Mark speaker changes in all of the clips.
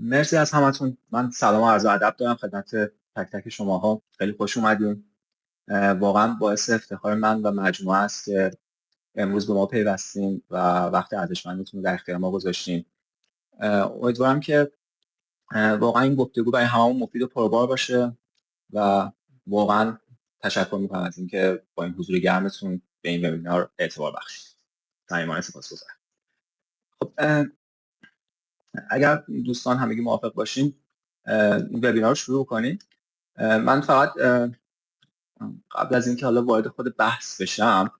Speaker 1: مرسی از همتون. من سلام و عرض ادب دارم خدمت تک تک شماها. خیلی خوش اومدین. واقعا باعث افتخار من و مجموعه است که امروز به ما پیوستین و وقت ارزشمندتون رو در اختیار ما گذاشتین. امیدوارم که واقعا این گفتگو برای هممون مفید و پربار باشه و واقعا تشکر میکنم از اینکه با این حضور گرمتون به این وبینار اعتبار بخشید. صمیمانه سپاسگزارم. خب اگر دوستان همگی موافق باشین این وبینار رو شروع کنیم. من فقط قبل از اینکه حالا وارد خود بحث بشم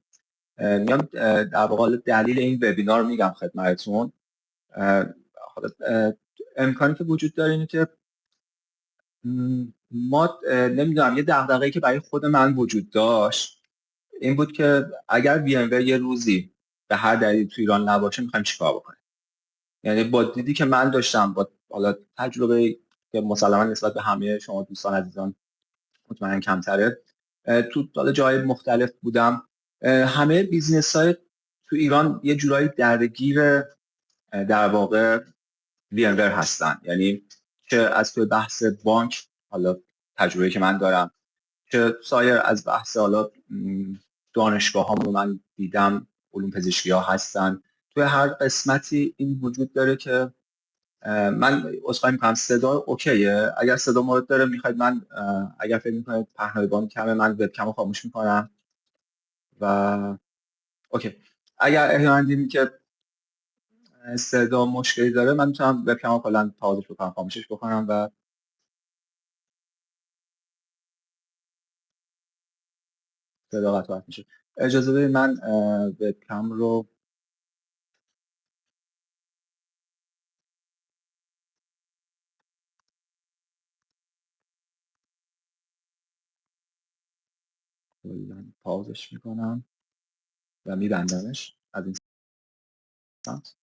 Speaker 1: میام در واقع دلیل این وبینار میگم خدمتتون. حالا امکانی که وجود داره اینه که ما نمیدونم یه دغدغه‌ای که برای خود من وجود داشت این بود که اگر وی ام وی یه روزی به هر دلیل تو ایران نباشه میخوایم چیکار بکنیم. یعنی با دیدی که من داشتم با حالا تجربه که مسلما نسبت به همه شما دوستان عزیزان مطمئن کمتره، تو حالا جای مختلف بودم، همه بیزنس های تو ایران یه جورایی درگیر در واقع وی ام ور هستن. یعنی چه از توی بحث بانک، حالا تجربه که من دارم، چه سایر از بحث حالا دانشگاه ها رو من دیدم، علوم پزشکی ها هستن. توی هر قسمتی این وجود داره که من عذرخواهی میکنم صدا اوکیه؟ اگر صدا مورد داره میخواید من اگر فکر میکنید پهنای بان کمه من وبکم رو خاموش میکنم و اوکی. اگر احیانا دیدین که صدا مشکلی داره من میتونم وبکم رو کلا پاuzش بکنم، خاموشش بکنم و صدا قطع میشه. اجازه بدید من وبکم رو کلا پاuzش میکنم و میبندمش از این سمت.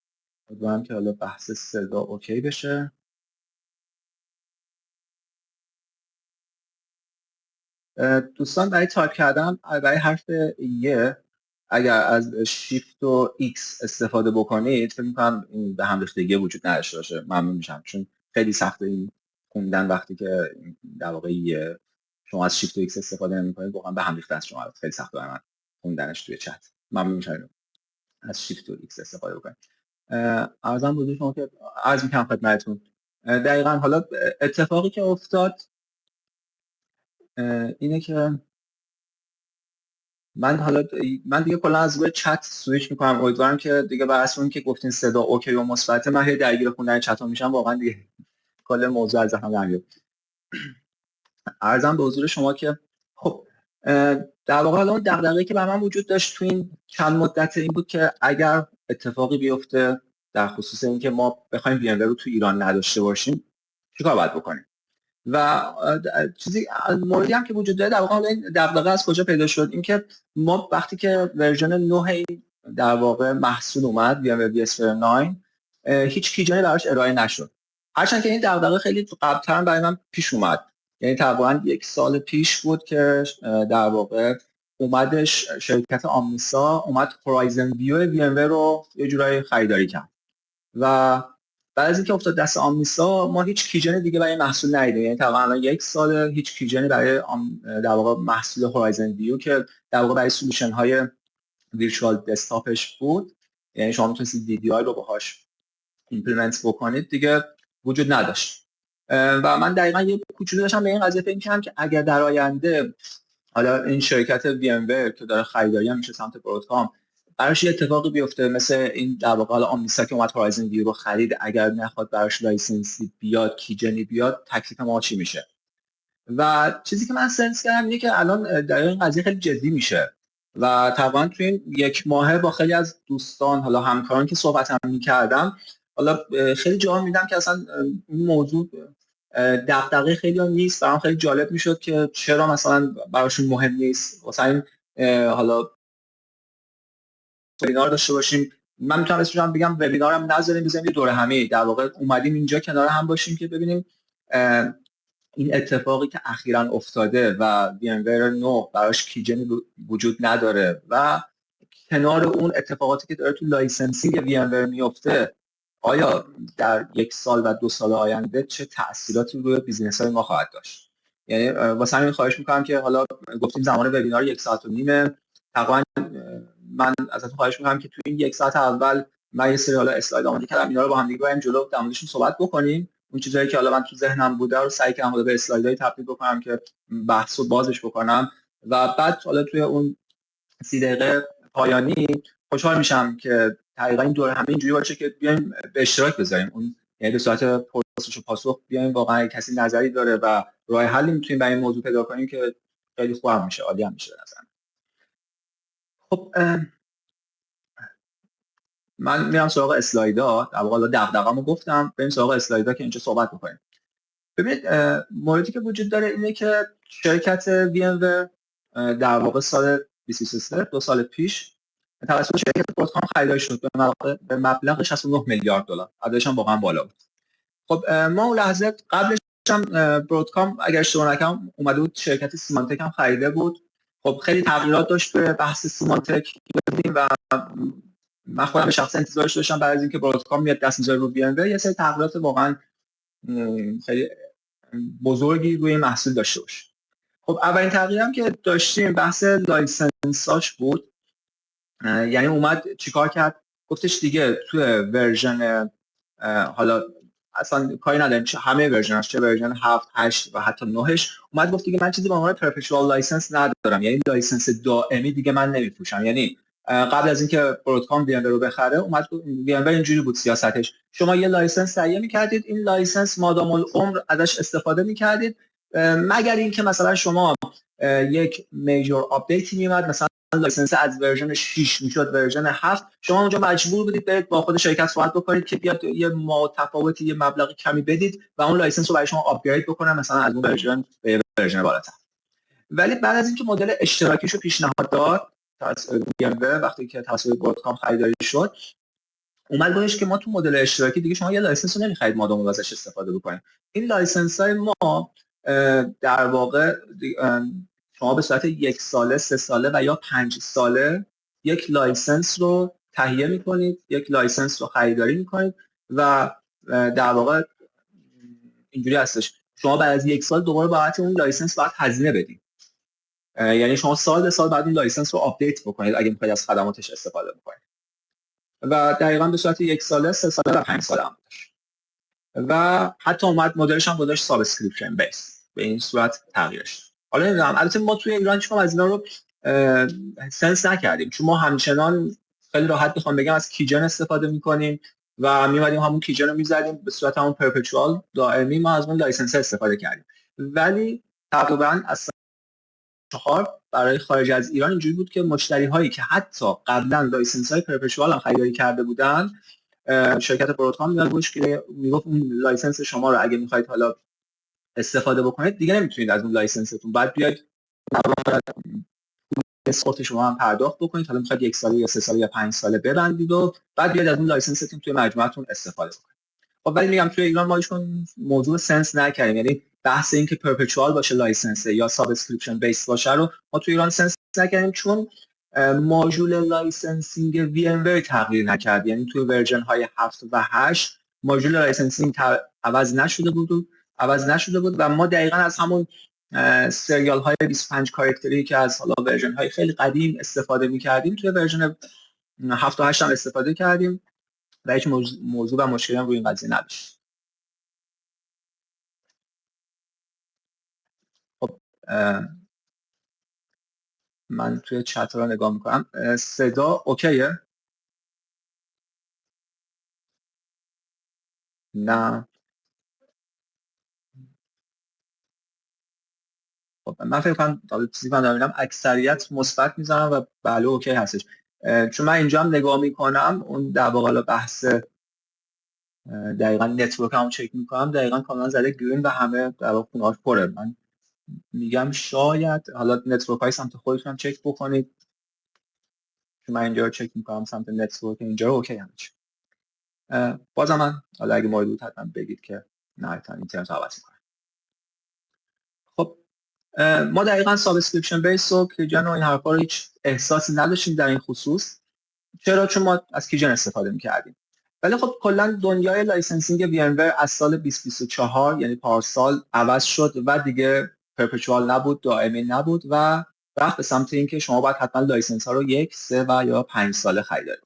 Speaker 1: امیدوارم که حالا بحث صدا اوکی بشه. دوستان برای تایپ کردن برای حرف یه اگر از شیفت و ایکس استفاده بکنید فکر می‌کنم این به هم ریختگی وجود نداشته باشه. ممنون میشم چون خیلی سخته این خوندن وقتی که در واقع شما از شیفت و ایکس استفاده نمی‌کنید، واقعا به هم ریخته است. شما خیلی سخته برای من خوندنش توی چت. ممنون میشم از شیفت و ایکس استفاده بکنید. عرضم بزرگ شما که عرض می‌کنم خدمتتون دقیقاً حالا اتفاقی که افتاد اینه که من دیگه کلا از روی چت سویچ میکنم. امیدوارم که دیگه بر اساس اون که گفتین صدا اوکی و مثبته من هی درگیر خوندن چت ها میشم، واقعا دیگه کل موضوع از ذهنم در میاد. عرضم به حضور شما که خب در واقع حالا اون دغدغه‌ای که بر من وجود داشت تو این چند مدت این بود که اگر اتفاقی بیفته در خصوص اینکه ما بخوایم وی ام رو تو ایران نداشته باشیم چیکار باید بکنیم. و چیزی موردی هم که وجود داره در واقع این دغدغه از کجا پیدا شد، اینکه ما وقتی که ورژن 9 در واقع محصول اومد VMware vSphere 9 هیچ کیجانی براش ارائه نشد. هرچند که این دغدغه خیلی قبل‌تر برای من پیش اومد، یعنی تقریبا 1 سال پیش بود که در واقع اومدش شرکت آمنیسا اومد هورایزن ویو VMware رو یه جورایی خریداری کرد و بعد از اینکه افتاد دست آمنیسا ما هیچ کیجن دیگه برای محصول ندیدیم. یعنی تقریبا الان 1 سال هیچ کیجنی برای در واقع محصول هورایزن ویو که در واقع برای سولوشن های ویرچوال دسکتاپش بود، یعنی شما میتونستید DDI رو باهاش ایمپلمنت بکنید، دیگه وجود نداشت. و من دقیقاً یه کوچولو داشتم به این قضیه فکر می‌کردم که اگر در آینده حالا این شرکت VMware که داره خریداری هم میشه سمت برودکام براش یه اتفاقی بیفته مثل این در واقع حالا آمنیسا که اومد هورایزن ویو رو خرید، اگر نخواد براش لایسنسی بیاد کیجنی بیاد تکلیف ما چی میشه. و چیزی که من سنس کردم اینه که الان در این قضیه خیلی جدی میشه و تقریبا تو این 1 ماهه با خیلی از دوستان حالا همکاران که صحبت هم میکردم حالا خیلی جا میدم که اصلا این موضوع دغدغه خیلی نیست. برام خیلی جالب میشد که چرا مثلا براشون مهم نیست. مثلا حالا وبینار داشته باشیم، من میتونم اسمش رو بگم وبینارم نذاریم بزنیم یه دوره همه در واقع اومدیم اینجا کنار هم باشیم که ببینیم این اتفاقی که اخیراً افتاده و VMware 9 براش کیجنی وجود نداره و کنار اون اتفاقاتی که داره تو لایسنسینگ VMware میفته آیا در 1 سال و 2 سال آینده چه تأثیراتی روی بیزینس های ما خواهد داشت. یعنی واسه همین خواهش میکنم که حالا گفتیم زمان وبینار 1 ساعت و نیمه، تقریبا من ازتون خواهش میکنم که توی این 1 ساعت اول من یه سری حالا اسلاید آماده کردم، اینا رو با هم دیگه بریم جلو در موردشون صحبت بکنیم. اون چیزایی که حالا من تو ذهنم بوده رو سعی کردم به اسلایدهای تبدیل بکنم که بحث رو بازش بکنم و بعد حالا توی اون 30 دقیقه پایانی خوشحال میشم که دقیقاً این دوره همه اینجوری باشه که بیایم به اشتراک بذاریم، اون یعنی به صورت پرسش و پاسخ بیایم، واقعا کسی نظری داره و راه حلی میتونیم برای این موضوع پیدا کنیم که خیلی خوب میشه، عالی هم میشه نظر. خب من میرم سراغ اسلایدها. در واقع حالا دغدغه‌مو گفتم، بریم سراغ اسلایدها که اینجا صحبت بکنیم. ببینید موردی که وجود داره اینه که شرکت VMware در واقع سال 2023 2 سال پیش توسط شرکت برودکام خریداری شد به مبلغ 69 میلیارد دلار. عددش هم واقعا بالا بود. خب ما اون لحظه قبلش هم برودکام اگر اشتباه نکنم اومده بود شرکت سیمانتک هم خریده بود. خب خیلی تغییرات داشت به بحث سیمانتک و من خودم به شخص انتظارش داشتم بعد از اینکه برودکام میاد دست میذاره رو VMware یه سری تغییرات واقعا خیلی بزرگی روی محصول داشته باشه. خب اولین تغییری هم که داشتیم بحث لایسنساش بود. یعنی اومد چیکار کرد؟ گفتش دیگه توی ورژن حالا اصلا کاری نداریم همه ورژناش، چه ورژن 7 8 و حتی 9ش، اومد گفت دیگه من چیزی به عنوان پرپچوال لایسنس ندارم، یعنی لایسنس دائمی دیگه من نمیفروشم. یعنی قبل از اینکه برودکام VMware رو بخره اومد VMware اینجوری بود سیاستش، شما یه لایسنس تهیه می‌کردید، این لایسنس مادام العمر ازش استفاده می‌کردید مگر اینکه مثلا شما یک میجور آپدیتی میومد، مثلا لایسنس از ورژن 6 میشد ورژن 7، شما اونجا مجبور بودید برید با خود شرکت صحبت بکنید که بیاد یه متفاوتی یه مبلغ کمی بدید و اون لایسنس رو برای شما آپگرید بکنن مثلا از اون ورژن به ورژن بالاتر. ولی بعد از اینکه مدل اشتراکیشو پیشنهاد داد وقتی که توسط برودکام خریداری شد، اومد گفتش که ما تو مدل اشتراکی دیگه شما یه لایسنس رو نمیخرید مادام ازش استفاده بکنید. این لایسنس های ما در واقع شما به صورت 1 ساله، 3 ساله و یا 5 ساله یک لایسنس رو تهیه میکنید، یک لایسنس رو خریداری میکنید و در واقع اینجوری هستش شما بعد از 1 سال دوباره بابت اون لایسنس باید هزینه بدید. یعنی شما سال به سال بعد اون لایسنس رو آپدیت بکنید اگه میخواید از خدماتش استفاده بکنید و دقیقاً به صورت 1 ساله، 3 ساله و 5 ساله هم داشت و حتی اومد مدلش هم گذاشت سابسکریپشن بیس، به این صورت تغییرش. حالا نمیدونم البته ما توی ایران چون از اینا رو سنس نکردیم، چون ما همچنان خیلی راحت بخوام بگم از کیجن استفاده میکنیم و میمدیم همون کیجن رو میزدیم به صورت همون پرپچوال دائمی، ما از اون لایسنس استفاده کردیم. ولی تقریبا از 4 برای خارج از ایران اینجوری بود که مشتری هایی که حتی قبلا لایسنس های پرپچوال هم خریداری کرده بودن، شرکت برودکام میگفت که میگفت اون لایسنس شما رو اگه میخواید حالا استفاده بکنید دیگه نمیتونید از اون لایسنستون بعد بیاید اسکورت شما هم پرداخت بکنید، حالا میخواید 1 ساله یا 3 ساله یا 5 ساله ببندید و بعد بیاید از اون لایسنستون توی مجموعتون استفاده بکنید. خب ولی میگم توی ایران ما ایشون موضوع سنس نکردیم، یعنی بحث این که پرپچوال باشه لایسنس یا سابسکریپشن بیس باشه رو ما توی ایران سنس نکردیم، چون ماژول لایسنسینگ VMware تغییر نکرد. یعنی توی ورژن های 7 و 8 ماژول لایسنسینگ عوض نشده بود و ما دقیقاً از همون سریال های 25 کاراکتری که از حالا ورژن های خیلی قدیم استفاده می‌کردیم توی ورژن 7 و 8 هم استفاده کردیم و هیچ موضوع و مشکلی هم روی این قضیه نداشت. خب من توی چت رو نگاه میکنم، صدا اوکیه؟ نه خب من فکر کنم چیزی من دارم اکثریت مثبت میزنم و بله اوکی هستش، چون من اینجا هم نگاه میکنم اون در واقع بحث دقیقاً نتورک هم چک میکنم، دقیقاً کاملا زده گرین و همه در واقع خونه‌هاش پره. من میگم شاید حالا نتورک های سمت خودتون هم چک بکنید، چون من اینجا رو چک میکنم سمت نتورک اینجا رو اوکی همه چی. بازم من حالا اگه مورد بود حتما بگید که نه حتما اینترنت رو عوض کنم. خب ما دقیقاً سابسکریپشن بیس و کیجن و این حرفا رو هیچ احساسی نداشتیم در این خصوص. چرا؟ چون ما از کیجن استفاده میکردیم. ولی خب کلا دنیای لایسنسینگ وی ام ور از سال 2024 یعنی پارسال عوض شد و دیگه پرپچوال نبود، دائمی نبود و رفت به سمت اینکه شما باید حتما لایسنس ها رو 1، 3 و یا 5 ساله خریداری.